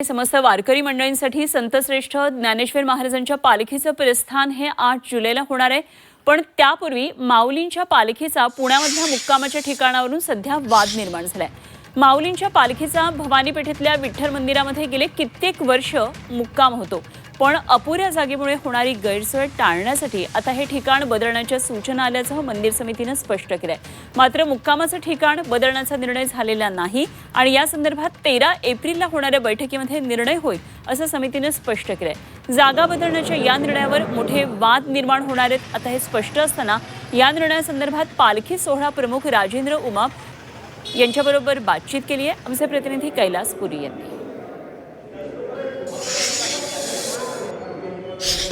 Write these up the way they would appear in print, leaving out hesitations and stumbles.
समस्त वारकरी मंडळींसाठी संतश्रेष्ठ ज्ञानेश्वर महाराजांच्या पालखीचं प्रस्थान हे 8 जुलैला होणार आहे। पण त्यापूर्वी माऊलींच्या पालखीचा पुण्यामधल्या मुक्कामाच्या ठिकाणावरून सध्या वाद निर्माण झालाय। माऊलींच्या पालखीचा भवानी पेठेतल्या विठ्ठल मंदिरामध्ये गेले कित्येक वर्ष मुक्काम होतो, पण अपुऱ्या जागेमुळे होणारी गैरसोय टाळण्यासाठी आता हे ठिकाण बदलण्याच्या सूचना आल्याचं मंदिर समितीने स्पष्ट केलंय। मात्र मुक्कामाचं ठिकाण बदलण्याचा निर्णय झालेला नाही आणि या संदर्भात 13 एप्रिलला होणाऱ्या बैठकीमध्ये निर्णय होईल असं समितीने स्पष्ट केलंय। जागा बदलण्याच्या या निर्णयावर मोठे वाद निर्माण होणार आहेत। आता हे स्पष्ट असताना या निर्णयासंदर्भात पालखी सोहळा प्रमुख राजेंद्र उमाप यांच्याबरोबर बातचीत केली आहे। आमचे प्रतिनिधी कैलास पुरी यांनी।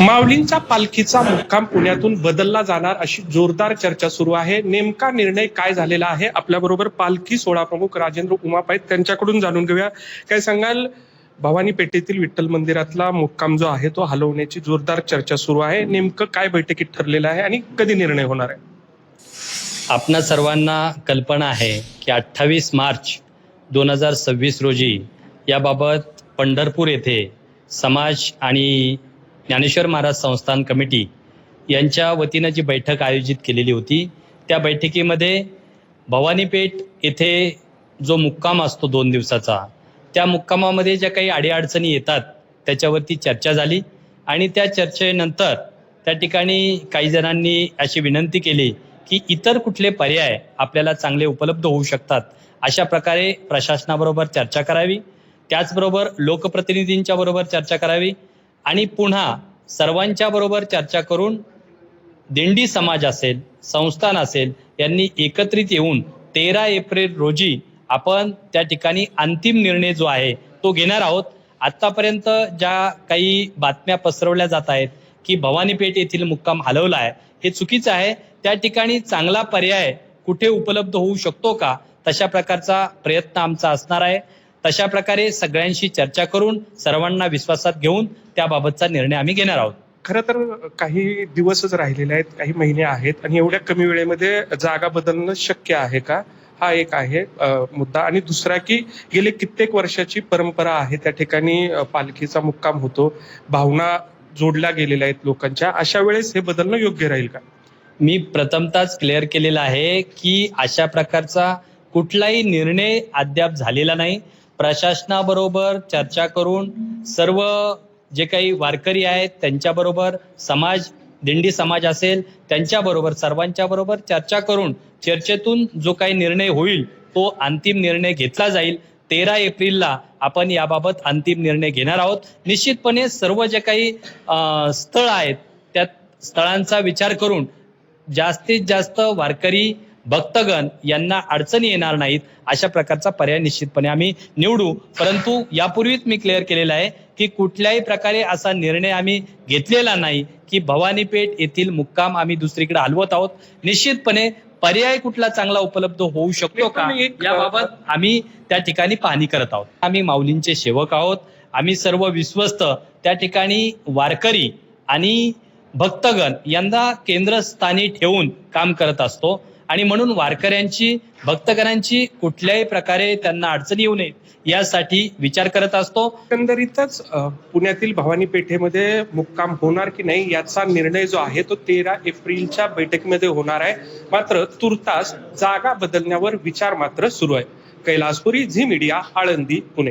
माऊलींच्या पालखीचा मुक्काम पुण्यातून बदलला जाणार अशी जोरदार चर्चा सुरू आहे। नेमका निर्णय काय झालेला आहे, आपल्या बरोबर पालखी सोहळा प्रमुख राजेंद्र उमाप आहेत, त्यांच्याकडून जाणून घेऊया। काय सांगाल, भवानी पेठेतील विठ्ठल मंदिरातला मुक्काम जो आहे तो हलवण्याची जोरदार चर्चा सुरू आहे। नेमकं काय बैठकीत ठरलेलं आहे आणि कधी निर्णय होणार आहे? आपणा सर्वांना कल्पना आहे की 28 मार्च 2026 रोजी याबाबत पंढरपूर येथे समाज आणि ज्ञानेश्वर महाराज संस्थान कमिटी यांच्या वतीनं जी बैठक आयोजित केलेली होती, त्या बैठकीमध्ये भवानीपेठ येथे जो मुक्काम असतो 2 दिवसाचा, त्या मुक्कामामध्ये ज्या काही अडीअडचणी येतात त्याच्यावरती चर्चा झाली आणि त्या चर्चेनंतर त्या ठिकाणी काही जणांनी अशी विनंती केली की इतर कुठले पर्याय आपल्याला चांगले उपलब्ध होऊ शकतात, अशा प्रकारे प्रशासनाबरोबर चर्चा करावी, त्याचबरोबर लोकप्रतिनिधींच्या बरोबर चर्चा करावी आणि पुन्हा सर्वांच्या बरोबर चर्चा करून दिंडी समाज असेल, संस्थान असेल, यांनी एकत्रित येऊन 13 एप्रिल रोजी आपण त्या ठिकाणी अंतिम निर्णय जो आहे तो घेणार आहोत। आतापर्यंत ज्या काही बातम्या पसरवल्या जात आहेत की भवानीपेठ येथील मुक्काम हलवला आहे, हे चुकीचं आहे। त्या ठिकाणी चांगला पर्याय कुठे उपलब्ध होऊ शकतो का, तशा प्रकारचा प्रयत्न आमचा असणार आहे। तशा प्रकारे सगळ्यांशी चर्चा करून सर्वांना विश्वासात घेऊन त्याबाबतचा निर्णय आम्ही घेणार आहोत। खरं तर काही दिवसच राहिलेले आहेत, काही महिने आहेत आणि एवढ्या कमी वेळेमध्ये जागा बदलणं शक्य आहे का, हा एक आहे मुद्दा। आणि दुसरा की गेले कित्येक वर्षाची परंपरा आहे, त्या ठिकाणी पालखीचा मुक्काम होतो, भावना जोडल्या गेलेल्या आहेत लोकांच्या, अशा वेळेस हे बदलणं योग्य राहील का? मी प्रथमतःच क्लिअर केलेला आहे की अशा प्रकारचा कुठलाही निर्णय अद्याप झालेला नाही। प्रशासनाबरोबर चर्चा करून सर्व जे काही वारकरी आहेत त्यांच्याबरोबर, समाज, दिंडी समाज असेल त्यांच्याबरोबर, सर्वांच्या बरोबर चर्चा करून चर्चेतून जो काही निर्णय होईल तो अंतिम निर्णय घेतला जाईल। 13 एप्रिलला आपण याबाबत अंतिम निर्णय घेणार आहोत। निश्चितपणे सर्व जे काही स्थळ आहेत त्या स्थळांचा विचार करून जास्तीत जास्त वारकरी भक्तगण यांना अडचणी येणार नाहीत अशा प्रकारचा पर्याय निश्चितपणे आम्ही निवडू। परंतु यापूर्वीच मी क्लिअर केलेलं आहे की कुठल्याही प्रकारे असा निर्णय आम्ही घेतलेला नाही की भवानीपेठ येथील मुक्काम आम्ही दुसरीकडे हलवत आहोत। निश्चितपणे पर्याय कुठला चांगला उपलब्ध होऊ शकतो का, याबाबत आम्ही त्या ठिकाणी पाहणी करत आहोत। आम्ही माऊलींचे सेवक आहोत, आम्ही सर्व विश्वस्त त्या ठिकाणी वारकरी आणि भक्तगण यांना केंद्रस्थानी ठेवून काम करत असतो आणि म्हणून वारकऱ्यांची, भक्तगणांची कुठल्याही प्रकारे त्यांना अडचणी येऊ नये यासाठी विचार करत असतो। एकंदरीतच पुण्यातील भवानी पेठेमध्ये मुक्काम होणार की नाही याचा निर्णय जो आहे तो 13 एप्रिलच्या बैठकीमध्ये होणार आहे। मात्र तुर्तास जागा बदलण्यावर विचार मात्र सुरू आहे। कैलास पुरी, झी मीडिया, आळंदी, पुणे।